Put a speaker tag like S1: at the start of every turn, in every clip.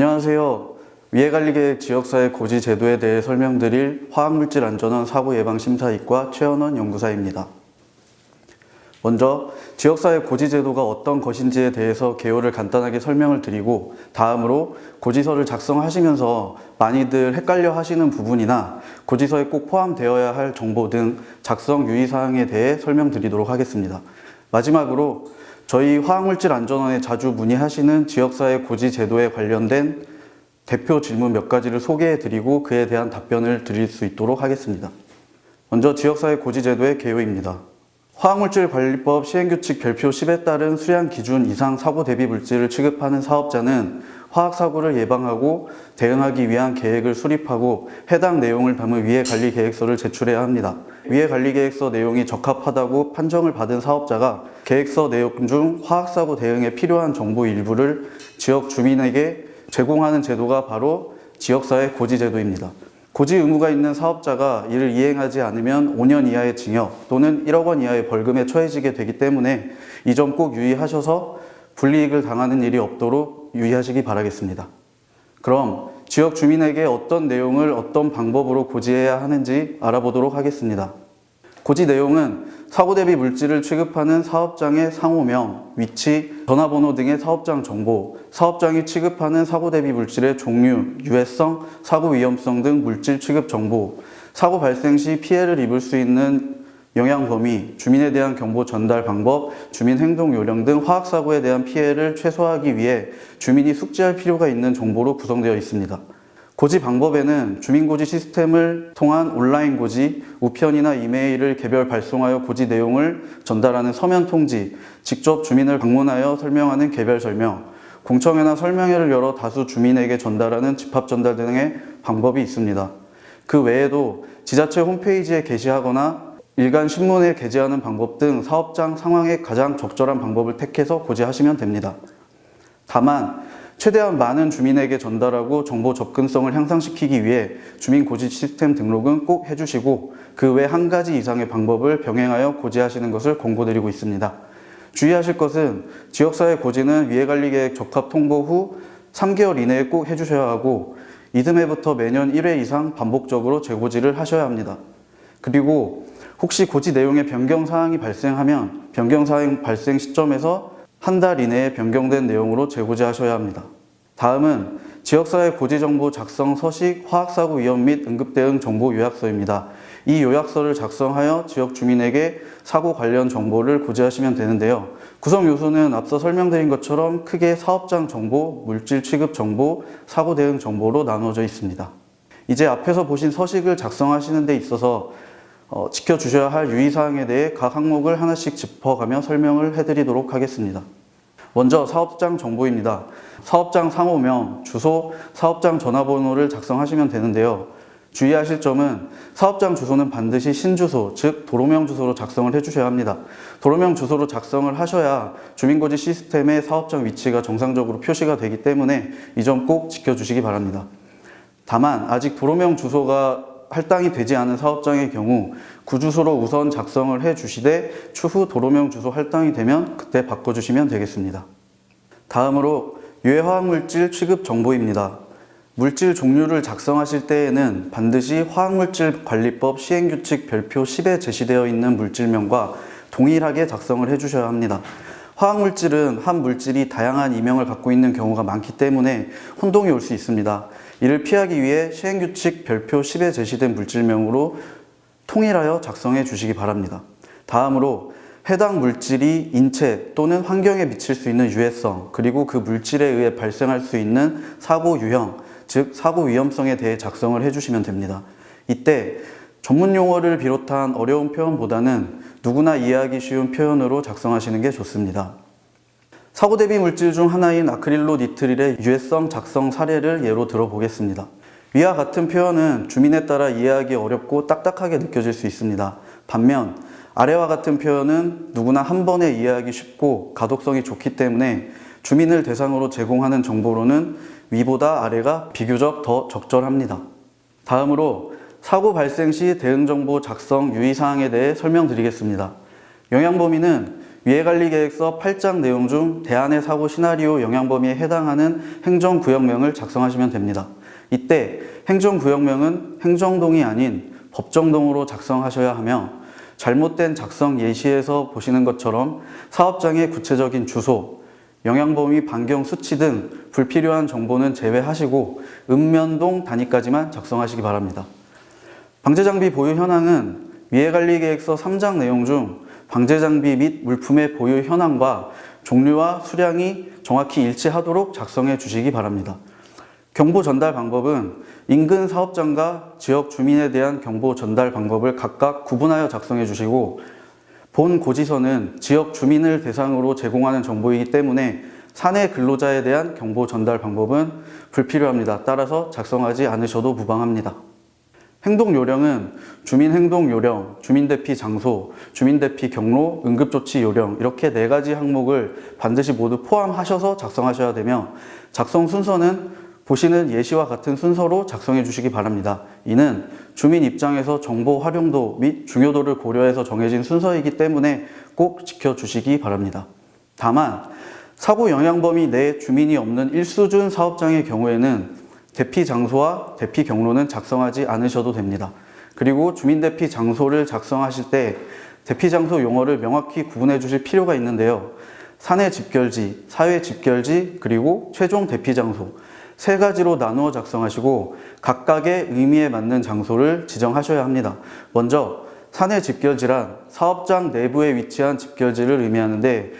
S1: 안녕하세요. 위해관리계획 지역사회 고지 제도에 대해 설명드릴 화학물질 안전원 사고예방심사이과 최현원 연구사입니다. 먼저 지역사회 고지 제도가 어떤 것인지에 대해서 개요를 간단하게 설명을 드리고, 다음으로 고지서를 작성하시면서 많이들 헷갈려 하시는 부분이나 고지서에 꼭 포함되어야 할 정보 등 작성 유의사항에 대해 설명드리도록 하겠습니다. 마지막으로 저희 화학물질 안전원에 자주 문의하시는 지역사회 고지 제도에 관련된 대표 질문 몇 가지를 소개해드리고 그에 대한 답변을 드릴 수 있도록 하겠습니다. 먼저 지역사회 고지 제도의 개요입니다. 화학물질관리법 시행규칙 별표 10에 따른 수량 기준 이상 사고 대비 물질을 취급하는 사업자는 화학사고를 예방하고 대응하기 위한 계획을 수립하고 해당 내용을 담은 위해관리계획서를 제출해야 합니다. 위해관리계획서 내용이 적합하다고 판정을 받은 사업자가 계획서 내용 중 화학사고 대응에 필요한 정보 일부를 지역 주민에게 제공하는 제도가 바로 지역사회 고지제도입니다. 고지 의무가 있는 사업자가 이를 이행하지 않으면 5년 이하의 징역 또는 1억 원 이하의 벌금에 처해지게 되기 때문에 이 점 꼭 유의하셔서 불이익을 당하는 일이 없도록 유의하시기 바라겠습니다. 그럼 지역 주민에게 어떤 내용을 어떤 방법으로 고지해야 하는지 알아보도록 하겠습니다. 고지 내용은 사고 대비 물질을 취급하는 사업장의 상호명, 위치, 전화번호 등의 사업장 정보, 사업장이 취급하는 사고 대비 물질의 종류, 유해성, 사고 위험성 등 물질 취급 정보, 사고 발생 시 피해를 입을 수 있는 영향 범위, 주민에 대한 경보 전달 방법, 주민 행동 요령 등 화학사고에 대한 피해를 최소화하기 위해 주민이 숙지할 필요가 있는 정보로 구성되어 있습니다. 고지 방법에는 주민고지 시스템을 통한 온라인 고지, 우편이나 이메일을 개별 발송하여 고지 내용을 전달하는 서면 통지, 직접 주민을 방문하여 설명하는 개별 설명, 공청회나 설명회를 열어 다수 주민에게 전달하는 집합 전달 등의 방법이 있습니다. 그 외에도 지자체 홈페이지에 게시하거나 일간 신문에 게재하는 방법 등 사업장 상황에 가장 적절한 방법을 택해서 고지하시면 됩니다. 다만 최대한 많은 주민에게 전달하고 정보 접근성을 향상시키기 위해 주민고지 시스템 등록은 꼭 해주시고 그 외 한 가지 이상의 방법을 병행하여 고지하시는 것을 권고드리고 있습니다. 주의하실 것은 지역사회 고지는 위해관리계획 적합 통보 후 3개월 이내에 꼭 해주셔야 하고 이듬해부터 매년 1회 이상 반복적으로 재고지를 하셔야 합니다. 그리고 혹시 고지 내용에 변경사항이 발생하면 변경사항 발생 시점에서 한 달 이내에 변경된 내용으로 재고지하셔야 합니다. 다음은 지역사회 고지정보 작성 서식 화학사고 위험 및 응급대응 정보 요약서입니다. 이 요약서를 작성하여 지역 주민에게 사고 관련 정보를 고지하시면 되는데요. 구성 요소는 앞서 설명드린 것처럼 크게 사업장 정보, 물질 취급 정보, 사고 대응 정보로 나누어져 있습니다. 이제 앞에서 보신 서식을 작성하시는 데 있어서 지켜주셔야 할 유의사항에 대해 각 항목을 하나씩 짚어가며 설명을 해드리도록 하겠습니다. 먼저 사업장 정보입니다. 사업장 상호명, 주소, 사업장 전화번호를 작성하시면 되는데요. 주의하실 점은 사업장 주소는 반드시 신주소, 즉 도로명 주소로 작성을 해주셔야 합니다. 도로명 주소로 작성을 하셔야 주민고지 시스템에 사업장 위치가 정상적으로 표시가 되기 때문에 이 점 꼭 지켜주시기 바랍니다. 다만 아직 도로명 주소가 할당이 되지 않은 사업장의 경우 구주소로 우선 작성을 해주시되 추후 도로명 주소 할당이 되면 그때 바꿔주시면 되겠습니다. 다음으로 유해화학물질 취급 정보입니다. 물질 종류를 작성하실 때에는 반드시 화학물질관리법 시행규칙 별표 10에 제시되어 있는 물질명과 동일하게 작성을 해주셔야 합니다. 화학물질은 한 물질이 다양한 이명을 갖고 있는 경우가 많기 때문에 혼동이 올 수 있습니다. 이를 피하기 위해 시행규칙 별표 10에 제시된 물질명으로 통일하여 작성해 주시기 바랍니다. 다음으로 해당 물질이 인체 또는 환경에 미칠 수 있는 유해성, 그리고 그 물질에 의해 발생할 수 있는 사고 유형, 즉 사고 위험성에 대해 작성을 해주시면 됩니다. 이때 전문 용어를 비롯한 어려운 표현보다는 누구나 이해하기 쉬운 표현으로 작성하시는 게 좋습니다. 사고 대비 물질 중 하나인 아크릴로 니트릴의 유해성 작성 사례를 예로 들어보겠습니다. 위와 같은 표현은 주민에 따라 이해하기 어렵고 딱딱하게 느껴질 수 있습니다. 반면 아래와 같은 표현은 누구나 한 번에 이해하기 쉽고 가독성이 좋기 때문에 주민을 대상으로 제공하는 정보로는 위보다 아래가 비교적 더 적절합니다. 다음으로 사고 발생 시 대응정보 작성 유의사항에 대해 설명드리겠습니다. 영향 범위는 위해관리계획서 8장 내용 중 대안의 사고 시나리오 영향범위에 해당하는 행정구역명을 작성하시면 됩니다. 이때 행정구역명은 행정동이 아닌 법정동으로 작성하셔야 하며 잘못된 작성 예시에서 보시는 것처럼 사업장의 구체적인 주소, 영향범위 반경 수치 등 불필요한 정보는 제외하시고 읍면동 단위까지만 작성하시기 바랍니다. 방제장비 보유 현황은 위해관리계획서 3장 내용 중 방제장비 및 물품의 보유 현황과 종류와 수량이 정확히 일치하도록 작성해 주시기 바랍니다. 경보 전달 방법은 인근 사업장과 지역 주민에 대한 경보 전달 방법을 각각 구분하여 작성해 주시고, 본 고지서는 지역 주민을 대상으로 제공하는 정보이기 때문에 사내 근로자에 대한 경보 전달 방법은 불필요합니다. 따라서 작성하지 않으셔도 무방합니다. 행동요령은 주민행동요령, 주민대피 장소, 주민대피 경로, 응급조치 요령 이렇게 4가지 항목을 반드시 모두 포함하셔서 작성하셔야 되며, 작성 순서는 보시는 예시와 같은 순서로 작성해 주시기 바랍니다. 이는 주민 입장에서 정보 활용도 및 중요도를 고려해서 정해진 순서이기 때문에 꼭 지켜주시기 바랍니다. 다만 사고 영향범위 내 주민이 없는 일수준 사업장의 경우에는 대피 장소와 대피 경로는 작성하지 않으셔도 됩니다. 그리고 주민 대피 장소를 작성하실 때 대피 장소 용어를 명확히 구분해 주실 필요가 있는데요. 사내 집결지, 사회 집결지, 그리고 최종 대피 장소 3가지로 나누어 작성하시고 각각의 의미에 맞는 장소를 지정하셔야 합니다. 먼저 사내 집결지란 사업장 내부에 위치한 집결지를 의미하는데,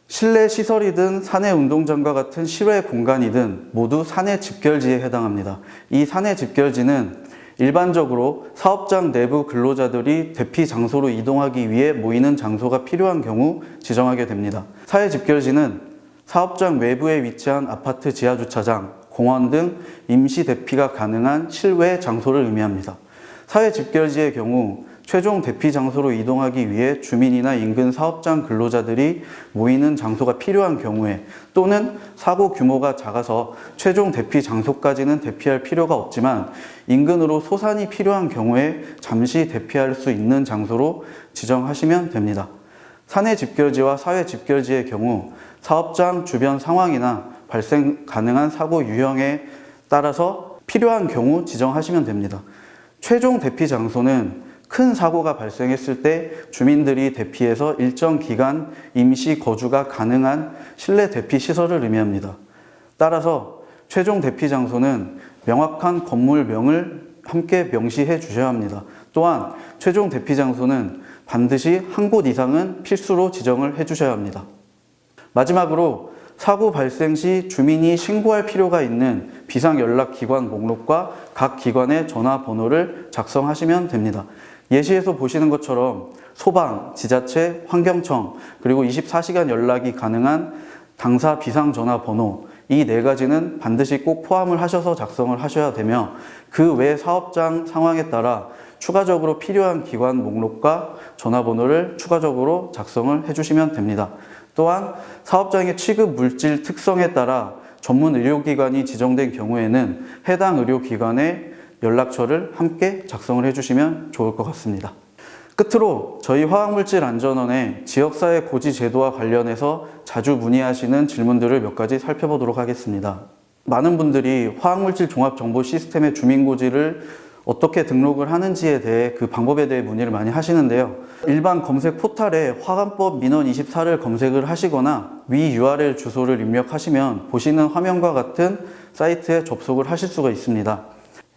S1: 실내 시설이든 사내 운동장과 같은 실외 공간이든 모두 사내 집결지에 해당합니다. 이 사내 집결지는 일반적으로 사업장 내부 근로자들이 대피 장소로 이동하기 위해 모이는 장소가 필요한 경우 지정하게 됩니다. 사회 집결지는 사업장 외부에 위치한 아파트 지하주차장, 공원 등 임시 대피가 가능한 실외 장소를 의미합니다. 사회 집결지의 경우 최종 대피 장소로 이동하기 위해 주민이나 인근 사업장 근로자들이 모이는 장소가 필요한 경우에, 또는 사고 규모가 작아서 최종 대피 장소까지는 대피할 필요가 없지만 인근으로 소산이 필요한 경우에 잠시 대피할 수 있는 장소로 지정하시면 됩니다. 사내 집결지와 사회 집결지의 경우 사업장 주변 상황이나 발생 가능한 사고 유형에 따라서 필요한 경우 지정하시면 됩니다. 최종 대피 장소는 큰 사고가 발생했을 때 주민들이 대피해서 일정 기간 임시 거주가 가능한 실내 대피 시설을 의미합니다. 따라서 최종 대피 장소는 명확한 건물명을 함께 명시해 주셔야 합니다. 또한 최종 대피 장소는 반드시 한 곳 이상은 필수로 지정을 해 주셔야 합니다. 마지막으로 사고 발생 시 주민이 신고할 필요가 있는 비상연락기관 목록과 각 기관의 전화번호를 작성하시면 됩니다. 예시에서 보시는 것처럼 소방, 지자체, 환경청, 그리고 24시간 연락이 가능한 당사 비상전화번호, 이 4가지는 반드시 꼭 포함을 하셔서 작성을 하셔야 되며, 그 외 사업장 상황에 따라 추가적으로 필요한 기관 목록과 전화번호를 추가적으로 작성을 해주시면 됩니다. 또한 사업장의 취급 물질 특성에 따라 전문 의료기관이 지정된 경우에는 해당 의료기관의 연락처를 함께 작성을 해주시면 좋을 것 같습니다. 끝으로 저희 화학물질안전원의 지역사회 고지 제도와 관련해서 자주 문의하시는 질문들을 몇 가지 살펴보도록 하겠습니다. 많은 분들이 화학물질 종합정보 시스템의 주민고지를 어떻게 등록을 하는지에 대해, 그 방법에 대해 문의를 많이 하시는데요. 일반 검색 포탈에 화관법 민원 24를 검색을 하시거나 위 URL 주소를 입력하시면 보시는 화면과 같은 사이트에 접속을 하실 수가 있습니다.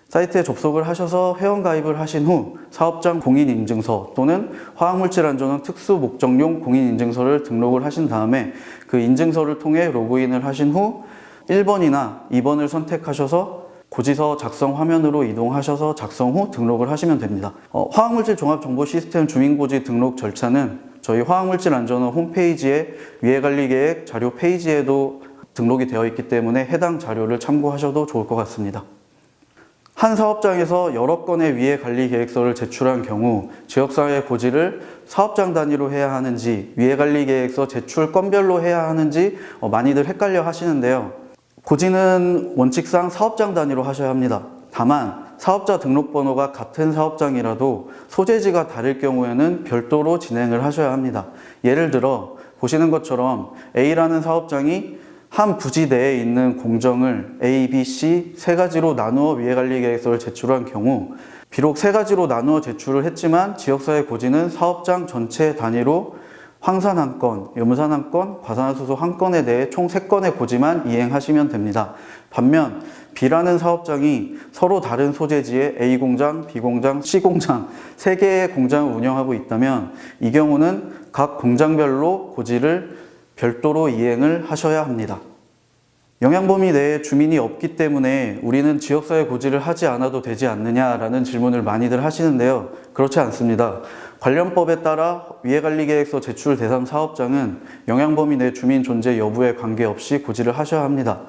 S1: 사이트에 접속을 하셔서 회원가입을 하신 후 사업장 공인인증서 또는 화학물질안전원 특수목적용 공인인증서를 등록을 하신 다음에 그 인증서를 통해 로그인을 하신 후 1번이나 2번을 선택하셔서 고지서 작성 화면으로 이동하셔서 작성 후 등록을 하시면 됩니다. 화학물질 종합정보시스템 주민고지 등록 절차는 저희 화학물질안전원 홈페이지에 위해관리계획 자료 페이지에도 등록이 되어 있기 때문에 해당 자료를 참고하셔도 좋을 것 같습니다. 한 사업장에서 여러 건의 위해관리계획서를 제출한 경우 지역사회 고지를 사업장 단위로 해야 하는지 위해관리계획서 제출 건별로 해야 하는지 많이들 헷갈려 하시는데요. 고지는 원칙상 사업장 단위로 하셔야 합니다. 다만 사업자 등록번호가 같은 사업장이라도 소재지가 다를 경우에는 별도로 진행을 하셔야 합니다. 예를 들어 보시는 것처럼 A라는 사업장이 한 부지 내에 있는 공정을 A, B, C 세 가지로 나누어 위해관리계획서를 제출한 경우 비록 세 가지로 나누어 제출을 했지만 지역사회 고지는 사업장 전체 단위로 황산 한 건, 염산 한 건, 과산화수소 한 건에 대해 총 3건의 고지만 이행하시면 됩니다. 반면 B라는 사업장이 서로 다른 소재지에 A 공장, B 공장, C 공장 3개의 공장을 운영하고 있다면 이 경우는 각 공장별로 고지를 별도로 이행을 하셔야 합니다. 영향범위 내에 주민이 없기 때문에 우리는 지역사회 고지를 하지 않아도 되지 않느냐라는 질문을 많이들 하시는데요. 그렇지 않습니다. 관련법에 따라 위해관리계획서 제출 대상 사업장은 영향범위 내 주민 존재 여부에 관계없이 고지를 하셔야 합니다.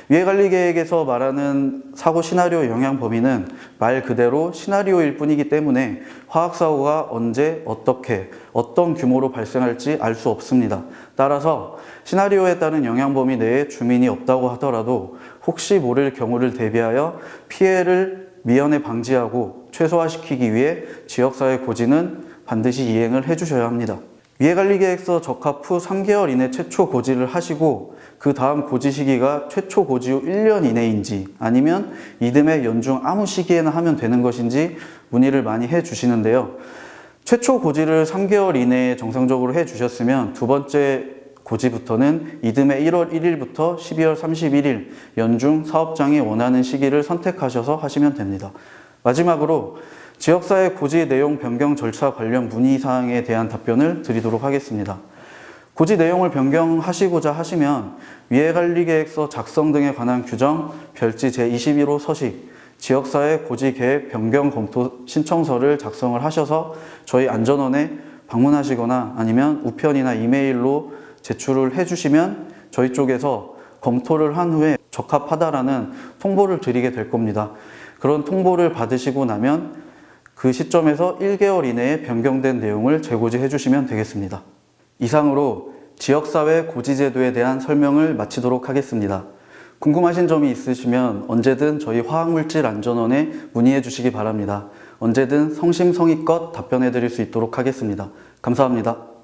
S1: 위해관리계획에서 말하는 사고 시나리오 영향 범위는 말 그대로 시나리오일 뿐이기 때문에 화학사고가 언제, 어떻게, 어떤 규모로 발생할지 알 수 없습니다. 따라서 시나리오에 따른 영향 범위 내에 주민이 없다고 하더라도 혹시 모를 경우를 대비하여 피해를 미연에 방지하고 최소화시키기 위해 지역사회 고지는 반드시 이행을 해주셔야 합니다. 위해관리계획서 적합 후 3개월 이내 최초 고지를 하시고 그 다음 고지 시기가 최초 고지 후 1년 이내인지 아니면 이듬해 연중 아무 시기에나 하면 되는 것인지 문의를 많이 해주시는데요. 최초 고지를 3개월 이내에 정상적으로 해주셨으면 두 번째 고지부터는 이듬해 1월 1일부터 12월 31일 연중 사업장이 원하는 시기를 선택하셔서 하시면 됩니다. 마지막으로 지역사회 고지 내용 변경 절차 관련 문의사항에 대한 답변을 드리도록 하겠습니다. 고지 내용을 변경하시고자 하시면 위해관리계획서 작성 등에 관한 규정 별지 제21호 서식 지역사회 고지계획 변경 검토 신청서를 작성을 하셔서 저희 안전원에 방문하시거나 아니면 우편이나 이메일로 제출을 해주시면 저희 쪽에서 검토를 한 후에 적합하다라는 통보를 드리게 될 겁니다. 그런 통보를 받으시고 나면 그 시점에서 1개월 이내에 변경된 내용을 재고지해 주시면 되겠습니다. 이상으로 지역사회 고지제도에 대한 설명을 마치도록 하겠습니다. 궁금하신 점이 있으시면 언제든 저희 화학물질안전원에 문의해 주시기 바랍니다. 언제든 성심성의껏 답변해 드릴 수 있도록 하겠습니다. 감사합니다.